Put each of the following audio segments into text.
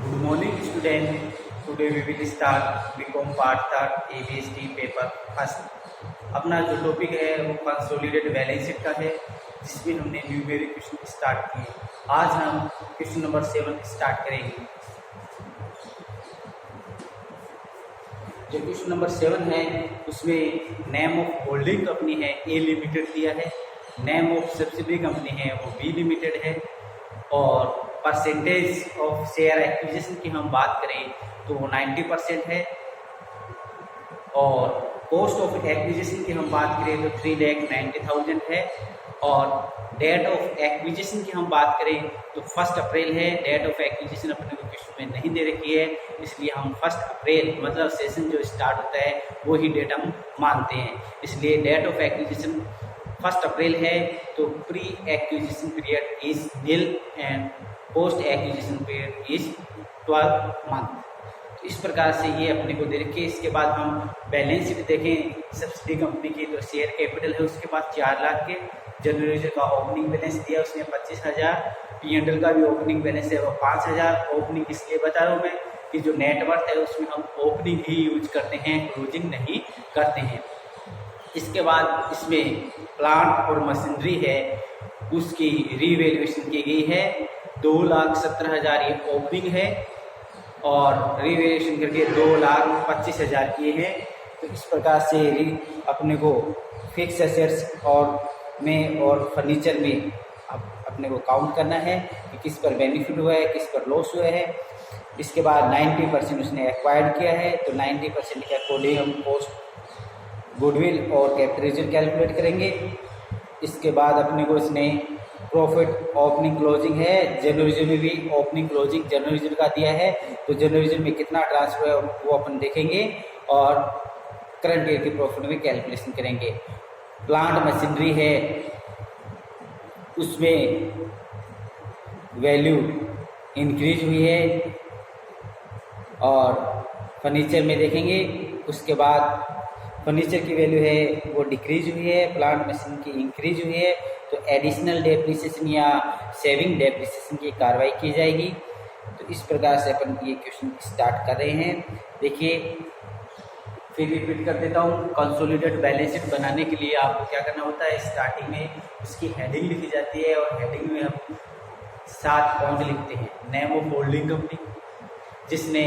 Good morning, student. Today we will start BCom Part 3 ABSD paper first. अपना जो topic है वो consolidated balance sheet का है, जिसमें हमने न्यूमेरिक क्वेश्चन स्टार्ट किए। आज हम क्वेश्चन नंबर 7 स्टार्ट करेंगे। जो क्वेश्चन नंबर 7 है उसमें नेम ऑफ होल्डिंग कंपनी है ए लिमिटेड दिया है, नेम ऑफ सब्सिडरी कंपनी है वो बी लिमिटेड है, और परसेंटेज ऑफ शेयर एक्विजिशन की हम बात करें तो वो 90% है, और कॉस्ट ऑफ एक्विजिशन की हम बात करें तो 3,90,000 है, और डेट ऑफ एक्विजिशन की हम बात करें तो 1 अप्रैल है। डेट ऑफ एक्विजिशन अपने को क्वेश्चन में नहीं दे रखी है, इसलिए हम 1 अप्रैल मतलब सेशन जो स्टार्ट होता है वो ही डेट हम मानते हैं। इसलिए डेट ऑफ एक्विजिशन 1 अप्रैल है, तो pre acquisition period is nil and post acquisition period is 12 month. तो इस प्रकार से ये अपने को दे रखे। इसके बाद हम बैलेंस शीट देखें सब्सिडी कंपनी की, तो शेयर कैपिटल है उसके पास 4 लाख के, जनरल का ओपनिंग बैलेंस दिया उसने 25,000, P&L का भी ओपनिंग बैलेंस है वो 5,000। ओपनिंग इसलिए बता रहा हूँ मैं कि जो नेटवर्थ है उसमें हम ओपनिंग ही यूज करते हैं, क्लोजिंग नहीं करते हैं। इसके बाद इसमें प्लांट और मशीनरी है उसकी रीवैल्यूएशन की गई है 2,17,000 ये ओपनिंग है, और रीवैल्यूएशन करके 2,25,000 किए हैं। तो इस प्रकार से अपने को फिक्स एसेट्स और फर्नीचर में अपने को काउंट करना है कि किस पर बेनिफिट हुआ है, किस पर लॉस हुआ है। इसके बाद 90% उसने एक्वायर्ड किया है, तो 90% के अकॉर्डिंग हम कॉस्ट गुडविल और कैपिटल रिजर्व कैलकुलेट करेंगे। इसके बाद अपने को इसने प्रॉफिट ओपनिंग क्लोजिंग है, जनरल रिजर्व में भी ओपनिंग क्लोजिंग जनरल रिजर्व का दिया है, तो जनरल रिजर्व में कितना ट्रांसफर है वो अपन देखेंगे, और करंट ईयर की प्रॉफिट में कैलकुलेशन करेंगे। प्लांट मशीनरी है उसमें वैल्यू इंक्रीज हुई है, और फर्नीचर में देखेंगे उसके बाद फर्नीचर की वैल्यू है वो डिक्रीज हुई है, प्लांट मशीन की इंक्रीज हुई है, तो एडिशनल डेप्रिसिएशन या सेविंग डेप्रिसिएशन की कार्रवाई की जाएगी। तो इस प्रकार से अपन ये क्वेश्चन स्टार्ट कर रहे हैं। देखिए फिर रिपीट कर देता हूँ। कंसोलिडेटेड बैलेंस शीट बनाने के लिए आपको क्या करना होता है, स्टार्टिंग में उसकी हेडिंग लिखी जाती है, और हेडिंग में हम 7 पॉइंट लिखते हैं। नेम ऑफ होल्डिंग कंपनी, जिसने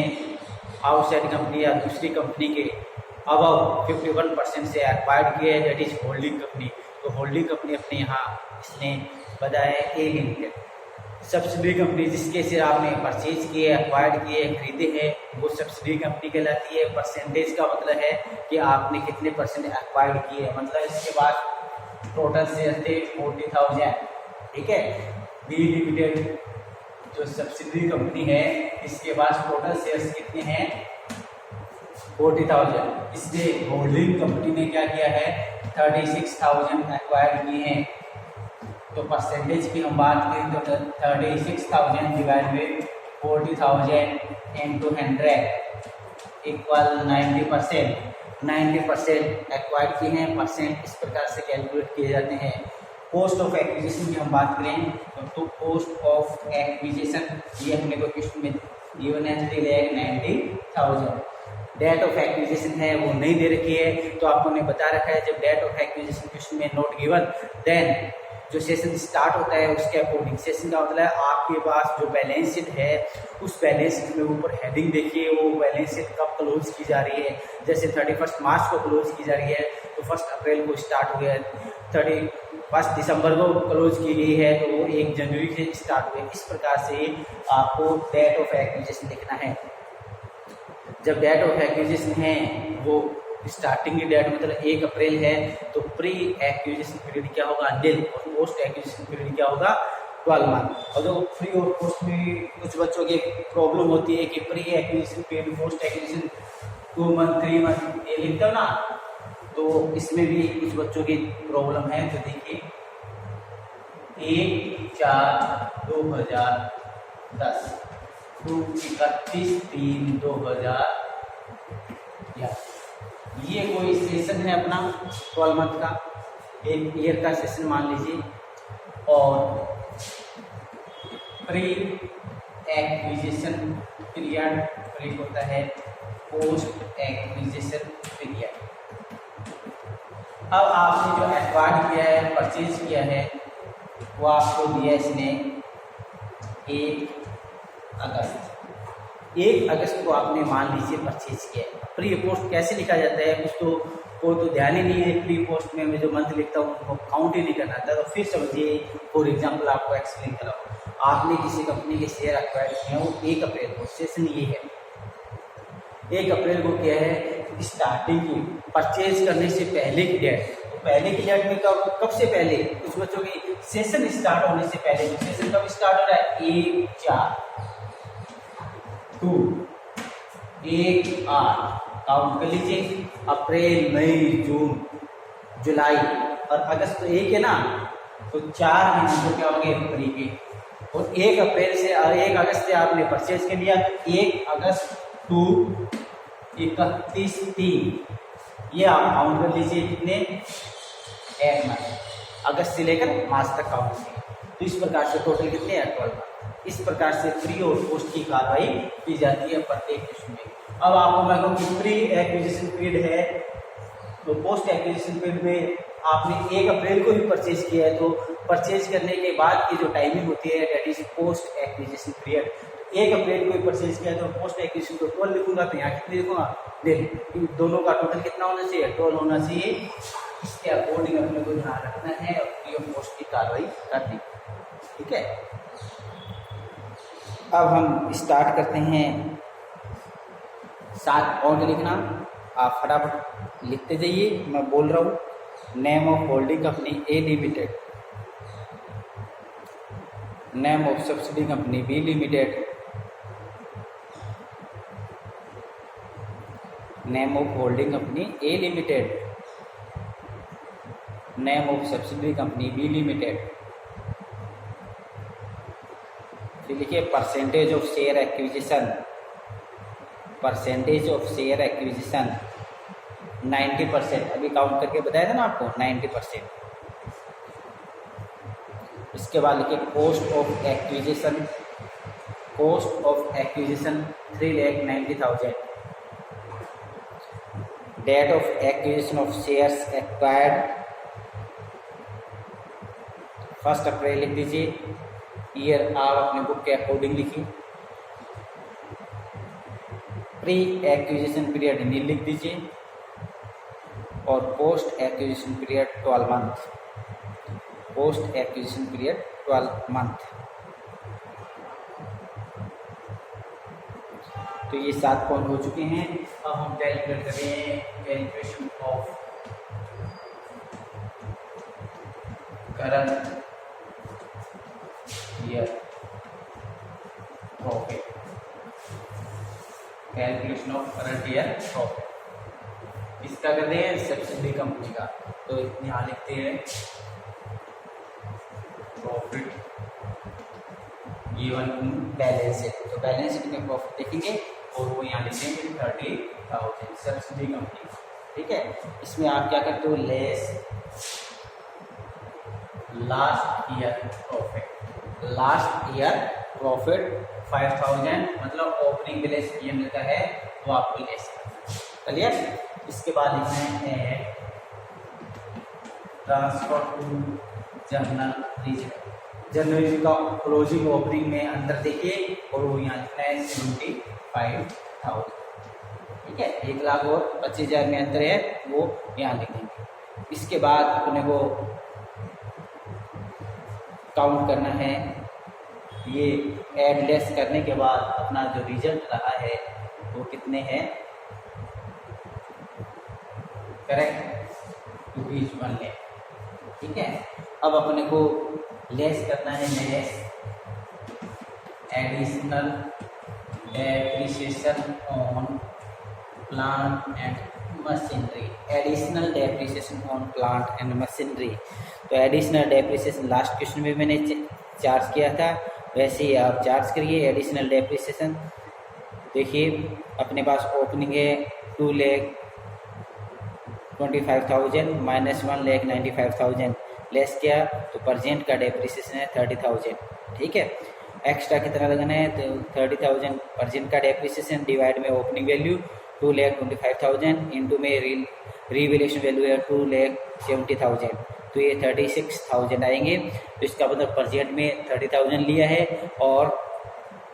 आउटसाइड कंपनी या दूसरी कंपनी के अबव 51% से एक्वायर्ड किया है, दैट इज होल्डिंग कंपनी। तो होल्डिंग कंपनी अपने यहाँ इसने बताया है ए लिमिटेड। सब्सिडरी कंपनी जिसके से आपने परचेज किए, एक्वायर्ड किए, खरीदे हैं, वो सब्सिडरी कंपनी कहलाती है। परसेंटेज का मतलब है कि आपने कितने परसेंट एक्वायर्ड किए, मतलब इसके पास टोटल शेयर थे 40,000, ठीक है। बी लिमिटेड जो सब्सिडरी कंपनी है इसके पास टोटल शेयर्स कितने हैं 40,000। इसलिए होल्डिंग कंपनी ने क्या किया है 36,000 एक्वायर किए हैं। तो परसेंटेज की हम बात करें तो 36,000 divide with 40,000 into 100 equal 90%। 90% acquire किए हैं, परसेंट इस प्रकार से कैलकुलेट किए जाते हैं। कॉस्ट ऑफ एक्विजिशन की हम बात करें तो कॉस्ट ऑफ एक्विजिशन ये हमने को क्वेश्चन में गिवन है 3,90,000। डेट ऑफ एक्विजिशन है वो नहीं दे रखी है, तो आपको ने बता रखा है जब डेट ऑफ एक्विजिशन क्वेश्चन में नोट गिवन देन जो सेशन स्टार्ट होता है उसके अकॉर्डिंग सेशन का मतलब है आपके पास जो बैलेंस शीट है उस बैलेंस शीट में ऊपर हेडिंग देखिए वो बैलेंस शीट कब क्लोज की जा रही है। जैसे 31 मार्च को क्लोज की जा रही है तो 1 अप्रैल को स्टार्ट हो गया, 31 दिसंबर को क्लोज की गई है तो वो 1 जनवरी से स्टार्ट हुए। इस प्रकार से आपको डेट ऑफ एक्विजिशन लिखना है। जब डेट ऑफ एक्विजिशन है वो स्टार्टिंग की डेट मतलब 1 अप्रैल है, तो प्री एक्विजिशन पीरियड क्या होगा नील, और पोस्ट एक्विजिशन पीरियड क्या होगा 12 मंथ। और जो फ्री और पोस्ट में कुछ बच्चों की प्रॉब्लम होती है कि pre acquisition period post acquisition 2 month 3 month ये लिखते हो ना, तो इसमें भी कुछ बच्चों की प्रॉब्लम है। तो देखिए 1/4/2010 to 31/3/2000 ये कोई सेशन है अपना 12 मंथ का, 1 ईयर का सेशन मान लीजिए। और प्री एक्विजिशन पीरियड और एक होता है पोस्ट एक्विजिशन पीरियड। अब आपने जो एक्वायर्ड किया है, परचेज किया है, वो आपको दिया इसने 1 अगस्त को आपने मान लीजिए परचेज किया है। प्री पोस्ट कैसे लिखा जाता है, कुछ तो कोई तो ध्यान ही नहीं है। प्री पोस्ट में मैं जो मंथ लिखता हूँ उनको काउंट ही नहीं करना था। तो फिर समझिए, फॉर एग्जांपल आपको एक्सप्लेन करा, आपने किसी कंपनी के शेयर एक्वायर किए हैं, वो 1 अप्रैल को, सेशन ये है 1 अप्रैल को क्या है, स्टार्टिंग की परचेज करने से पहले की डेट। तो पहले की डेट में कब से पहले, कुछ बच्चों की सेशन स्टार्ट होने से पहले। तो सेशन कब स्टार्ट हो रहा है, 1/4 2 1/8 काउंट कर लीजिए। अप्रैल, मई, जून, जुलाई और अगस्त तो 1 है ना, तो 4 महीने तो क्या हो गए फ्री के। और 1 अप्रैल से 1 अगस्त से आपने परचेज कर लिया, 1 अगस्त टू 31/3 ये आप काउंट कर लीजिए कितने, 1 महीने, अगस्त से लेकर मार्च तक काउंट कीजिए। तो इस प्रकार से टोटल कितने हैं, 12। इस प्रकार से प्री और पोस्ट की कार्रवाई की जाती है प्रत्येक किस्म में। अब आपको मैं कहूँ कि प्री एक्विजिशन पीरियड है, तो पोस्ट एक्विजिशन पीरियड में आपने 1 अप्रैल को भी परचेज किया है, तो परचेज करने के बाद की जो टाइमिंग होती है that is post acquisition period. 1 अप्रैल को भी परचेज किया है तो पोस्ट एक्विजिशन को 12 लिखूंगा, तो यहाँ कितने लिखूंगा, इन दोनों का टोटल कितना होना चाहिए, 12 होना चाहिए। इसके अकॉर्डिंग अपने को ध्यान रखना है और प्री और पोस्ट की कार्रवाई करनी, ठीक है। अब हम स्टार्ट करते हैं। 7 पॉइंट लिखना, आप फटाफट लिखते जाइए, मैं बोल रहा हूँ। Name of holding company A limited, name of subsidy company B limited, name of holding company A limited, name of subsidy company B limited. फिर लिखिए percentage of share acquisition, percentage of share acquisition 90%, अभी count करके बताया था ना आपको 90%। इसके बाद लिखिए cost of acquisition, cost of acquisition 3,90,000, date of acquisition of shares acquired 1 April लिख दीजिए, ईयर आप अपने बुक के अकॉर्डिंग लिखिए। प्री एक्विजिशन पीरियड नील लिख दीजिए और post acquisition period 12 month, post acquisition period 12 month. तो ये 7 पॉइंट हो चुके हैं। अब हम कैलकुलेट करें calculation of current year profit, calculation of current year profit. इसका करते हैं सब्सिडी कंपनी का, तो यहाँ लिखते हैं प्रॉफिट गिवन बैलेंस शीट। तो बैलेंस शीट में प्रॉफिट देखेंगे और वो यहाँ लिखेंगे 30,000 सब्सिडी कंपनी, ठीक है। इसमें आप क्या करते हो, less last year profit, last year profit 5,000, मतलब ओपनिंग बैलेंस ये मिलता है वो आपको लेस क्लियर। इसके बाद लिखना है ट्रांसफर टू जर्नल रिजर्व, जनवरी का क्लोजिंग ओपनिंग में अंदर देखिए और वो यहाँ लिखना है 75,000, ठीक है। 1,00,000 और 25,000 में अंतर है वो यहाँ लिख देंगे। इसके बाद अपने को काउंट करना है, ये ऐड लेस करने के बाद अपना जो रिजल्ट रहा है वो कितने हैं, करेक्ट ₹1 है, ठीक है। अब अपने को लेस करना है, less additional depreciation on plant and machinery, additional depreciation on plant and machinery. तो एडिशनल डेप्रिसिएशन लास्ट क्वेश्चन में मैंने चार्ज किया था, वैसे ही आप चार्ज करिए एडिशनल डेप्रिसिएशन। देखिए अपने पास ओपनिंग है 2,25,000 माइनस 1,95,000 लेस किया तो परसेंट का डेप्रिसिएशन है 30,000, ठीक है। एक्स्ट्रा कितना लगाना है, तो 30,000 परसेंट का डेप्रिसिएशन डिवाइड में ओपनिंग वैल्यू 2,25,000 इंटू में रीवैल्यूएशन वैल्यू है 2,70,000, तो ये 36,000 आएंगे। तो इसका मतलब परसेंट में 30,000 लिया है और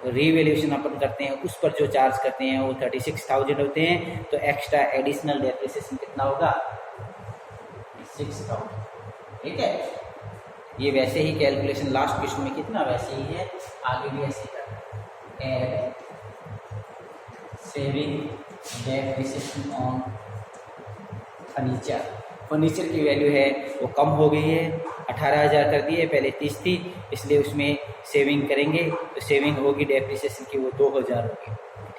रीवैल्यूएशन अपन करते हैं उस पर जो चार्ज करते हैं वो 36,000 होते हैं। तो एक्स्ट्रा एडिशनल डेप्रिसिएशन कितना होगा, 6,000। ठीक है, ये वैसे ही कैलकुलेशन लास्ट क्वेश्चन में कितना वैसे ही है, आगे भी ऐसे ही add saving depreciation on furniture. Furniture की वैल्यू है वो कम हो गई है, 18,000 कर दी है, पहले 30 थी, इसलिए उसमें सेविंग करेंगे तो सेविंग होगी डेप्रिसिएशन की वो 2,000 होगी।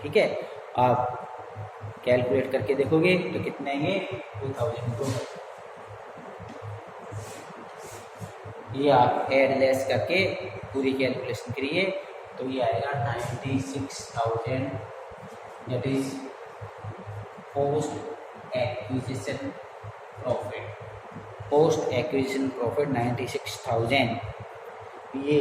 ठीक है, आप कैलकुलेट करके देखोगे तो कितने आएंगे, 2,000। ये आप एड लेस करके पूरी कैलकुलेशन करिए तो ये आएगा 96,000, that is post acquisition profit. Post acquisition profit 96,000। ये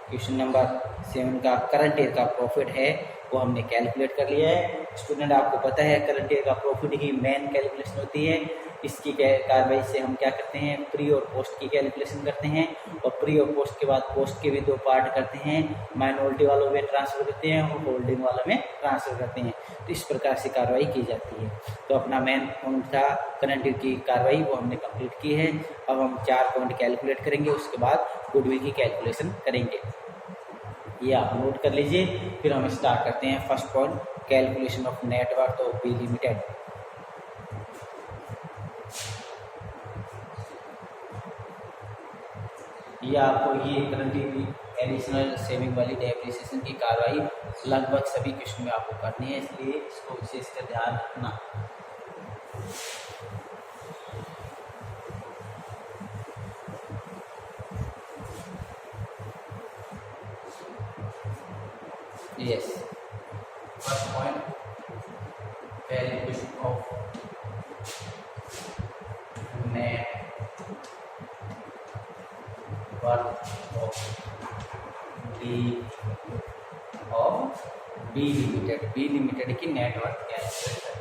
क्वेश्चन नंबर 7 का करंट ईयर का प्रॉफिट है वो हमने कैलकुलेट कर लिया है। स्टूडेंट आपको पता है करंट ईयर का प्रॉफिट ही मेन कैलकुलेशन होती है। इसकी कार्रवाई से हम क्या करते हैं, प्री और पोस्ट की कैलकुलेशन करते हैं और प्री और पोस्ट के बाद पोस्ट के भी 2 पार्ट करते हैं, माइनॉरिटी वालों में ट्रांसफर करते हैं और होल्डिंग वालों में ट्रांसफर करते हैं। तो इस प्रकार से कार्रवाई की जाती है। तो अपना मेन पॉइंट था करंट ईयर की कार्रवाई, वो हमने कंप्लीट की है। अब हम 4 पॉइंट कैलकुलेट करेंगे, उसके बाद गुडविल की कैलकुलेशन करेंगे। ये आप नोट कर लीजिए। फिर हम स्टार्ट करते हैं first point, calculation of net worth of B limited. ये आपको ये करंट एडिशनल सेविंग वाली डेप्रिसिएशन की कार्रवाई लगभग सभी क्वेश्चन में आपको करनी है, इसलिए इसको विशेष कर ध्यान रखना। Yes. First point, calculation of net worth of B Limited। B Limited की नेट वर्थ कैलकुलेट करें।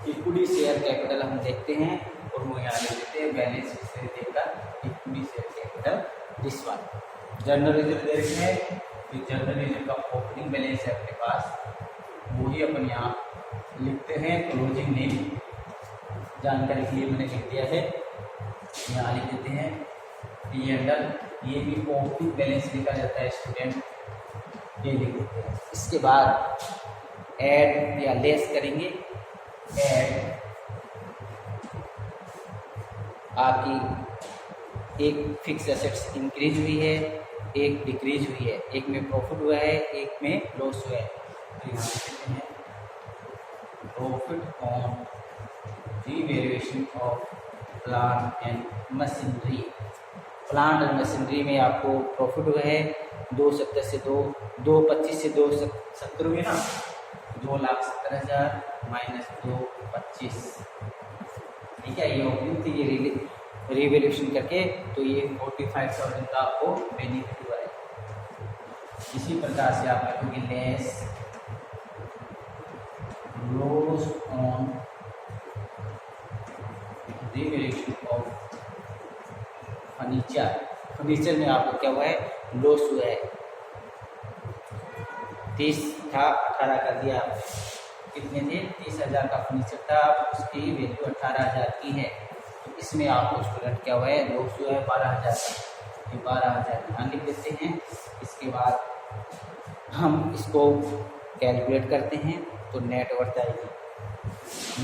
इक्विटी शेयर कैपिटल हम देखते हैं और वो यहाँ ले लेते हैं बैलेंस से देखकर equity share capital this one. General reserve दे रखे हैं, फिर जनरल रिजर्व का ओपनिंग बैलेंस है अपने पास, वही अपन यहाँ लिखते हैं। क्लोजिंग नेम जानकारी के लिए मैंने लिख दिया है, यहाँ लिख देते हैं P&L। ये भी ओपनिंग बैलेंस लिखा जाता है स्टूडेंट, ये लिख देते हैं। इसके बाद ऐड या लेस करेंगे। ऐड आपकी एक फिक्स एसेट्स इंक्रीज हुई है, एक डिक्रीज हुई है, एक में प्रॉफिट हुआ है, एक में लॉस हुआ है। तो यहाँ लिखते हैं profit on revaluation of plant and machinery. Plant and machinery में आपको प्रॉफिट हुआ है 270 से 225 से 270 हुए ना, 2,70,000 माइनस 225। ठीक है, ये ओपनिंग थी, ये रिवैल्यूएशन करके तो ये 45,000 का आपको बेनिफिट हुआ है। इसी प्रकार से आप लिखोगे less loss on revaluation of furniture. Furniture में आपको क्या हुआ है, लॉस हुआ है। 30 था, 18 कर दिया आपने। कितने थे, 30,000 का फर्नीचर था, उसकी वैल्यू 18,000 की है। तो इसमें आपको स्टूडेंट क्या हुआ है, लॉस हुआ है 12,000 का। ये 12,000 यहाँ लिख देते हैं। इसके बाद हम इसको कैलकुलेट करते हैं तो नेट वर्थ आएगी।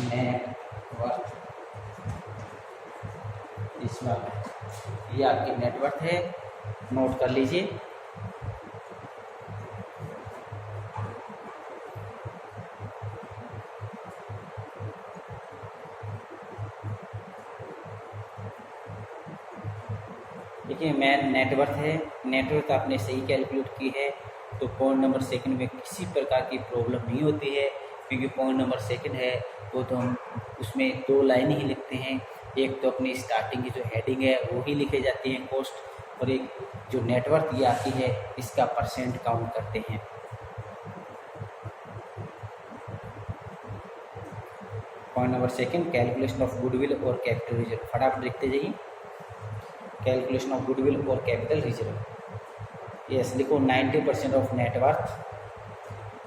नेट वर्थ इस बार ये आपकी नेट वर्थ है, नोट कर लीजिए। देखिए मेन नेटवर्थ है, नेटवर्थ आपने सही कैलकुलेट की है तो पॉइंट नंबर सेकंड में किसी प्रकार की प्रॉब्लम नहीं होती है, क्योंकि पॉइंट नंबर सेकंड है वो तो हम उसमें 2 लाइन ही लिखते हैं। एक तो अपनी स्टार्टिंग की जो हेडिंग है वो ही लिखे जाती है कॉस्ट, और एक जो नेटवर्क ये आती है इसका परसेंट काउंट करते हैं। Point number second, calculation of goodwill और कैपिटल रिजर्व। फटाफट लिखते जाइए, कैलकुलेशन ऑफ गुडविल और कैपिटल रिजर्व। यस, लिखो 90% ऑफ नेटवर्थ।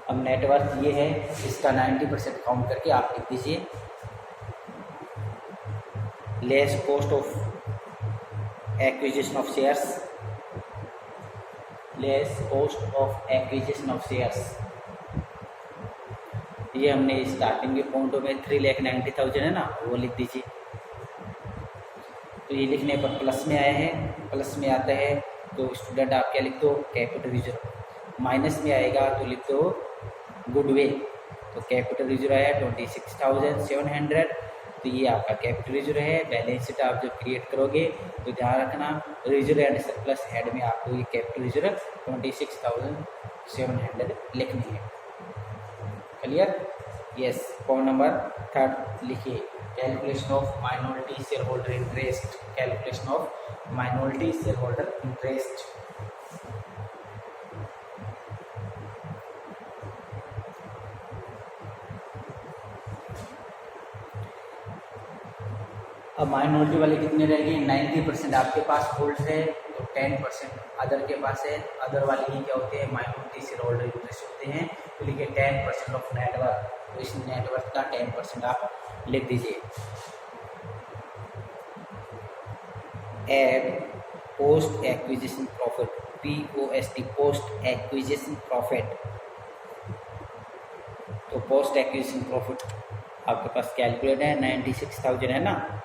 अब नेटवर्थ ये है, इसका 90% काउंट करके आप लिख दीजिए। Less cost of acquisition of shares, less cost of acquisition of shares. ये हमने स्टार्टिंग के पॉइंटों में 3,90,000 है ना, वो लिख दीजिए। तो ये लिखने पर प्लस में आया है, प्लस में आता है तो स्टूडेंट आप क्या लिख दो, कैपिटल रिजर्व। माइनस में आएगा तो लिख दो गुडविल। तो कैपिटल रिजर्व आया 26,700, तो ये आपका कैपिटल रिजर्व है। बैलेंस शीट आप जब क्रिएट करोगे तो ध्यान रखना रिजर्व एंड सरप्लस हेड में आपको ये कैपिटल रिजर्व 26,700 लिखनी है। Clear? Yes. Point number third लिखिए, calculation of minority share holder interest. Calculation of minority share holder interest. अब माइनॉरिटी वाले कितने रहेंगे, 90% आपके पास होल्ड है तो 10% अदर के पास है। अदर वाले ही क्या होते हैं, माइनॉरिटी शेयर होल्डर इंटरेस्ट होते हैं। तो लिखिए 10% ऑफ नेटवर्क, तो इस नेटवर्क का 10% आप लिख दीजिए। Add post acquisition profit, POST, post acquisition profit. तो पोस्ट एक्विजिशन प्रॉफिट आपके पास कैलकुलेट है 96,000 है ना,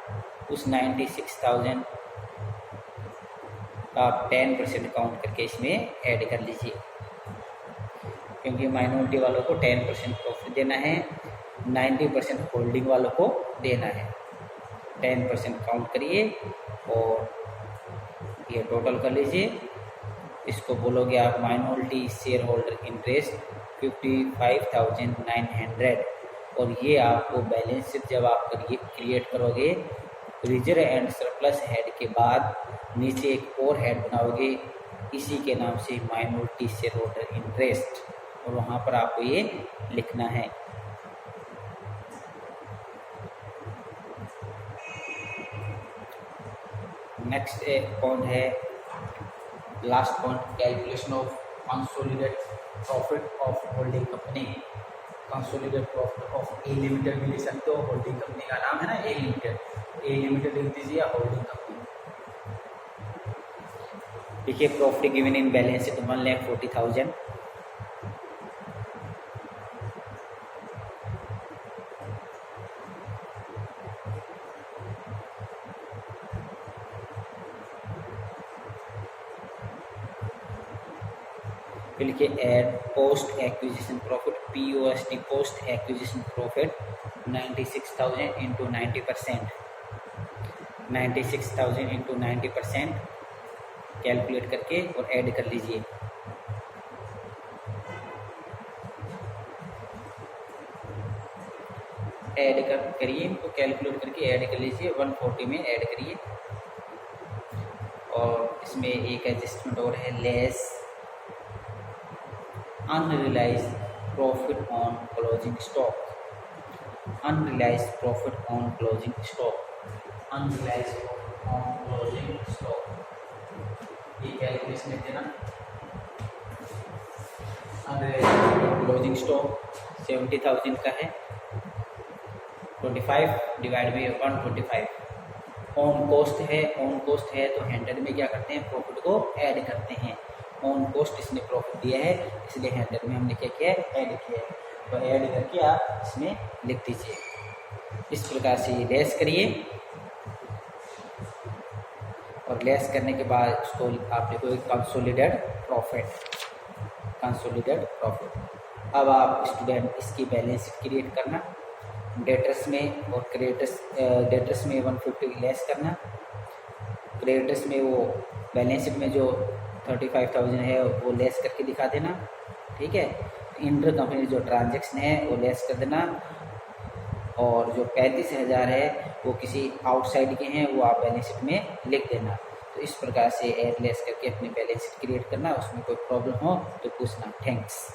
उस 96,000 का आप 10% काउंट करके इसमें ऐड कर लीजिए, क्योंकि माइनॉरिटी वालों को 10% प्रॉफिट देना है, 90% होल्डिंग वालों को देना है। 10% काउंट करिए और ये टोटल कर लीजिए। इसको बोलोगे आप माइनॉरिटी शेयर होल्डर इंटरेस्ट 55,900, और ये आपको बैलेंस शीट जब आप क्रिएट करोगे रिजर्व एंड सरप्लस हेड के बाद नीचे एक और हेड बनाओगे, इसी के नाम से माइनॉरिटी शेयर होल्डर इंटरेस्ट, और वहाँ पर आपको ये लिखना है। नेक्स्ट पॉइंट है, last point, calculation of consolidated profit of holding company. Consolidated profit of A limited भी लिख सकते हो, होल्डिंग कंपनी का नाम है ना ए लिमिटेड, ए लिमिटेड लिख दीजिए या होल्डिंग कंपनी। देखिए profit given in balance sheet 1,40,000। फिर लिखिए add post acquisition profit, POST, post acquisition profit 96,000 into 90%, 96,000 into 90% calculate करके और ऐड कर लीजिए। ऐड करिए इनको, कैलकुलेट करके ऐड कर लीजिए, 140 में ऐड करिए। और इसमें एक एडजस्टमेंट और है, less unrealized profit on closing stock, unrealized profit on closing stock, unrealized profit on closing stock, ये कैलकुलेशन लिख देना। unrealized closing stock 70,000 का है, 25 डिवाइड बाई 125। ऑन कॉस्ट है, ऑन कॉस्ट है तो हैंडल में क्या करते हैं, प्रॉफिट को ऐड करते हैं। ऑन कॉस्ट इसने प्रॉफिट दिया है, इसलिए हैंडल में हमने क्या किया है, ऐड किया है। तो ऐड करके आप इसमें लिख दीजिए। इस प्रकार से ये लेस करिए, और लेस करने के बाद उसको आप लिखोगे कंसोलिडेटेड प्रॉफिट, कंसोलिडेटेड प्रॉफिट। अब आप स्टूडेंट इसकी बैलेंस शीट क्रिएट करना, डेटर्स में और क्रेडिटर्स, डेटर्स में 150 लेस करना, क्रेडिटर्स में वो बैलेंस शीट में जो 35,000 है वो लेस करके दिखा देना, ठीक है। इंटर कंपनी जो ट्रांजैक्शन है वो लेस कर देना, और जो 35,000 है वो किसी आउटसाइड के हैं, वो आप बैलेंस शीट में लिख देना। तो इस प्रकार से एड लेस करके अपनी बैलेंस शीट क्रिएट करना। उसमें कोई प्रॉब्लम हो तो पूछना। थैंक्स।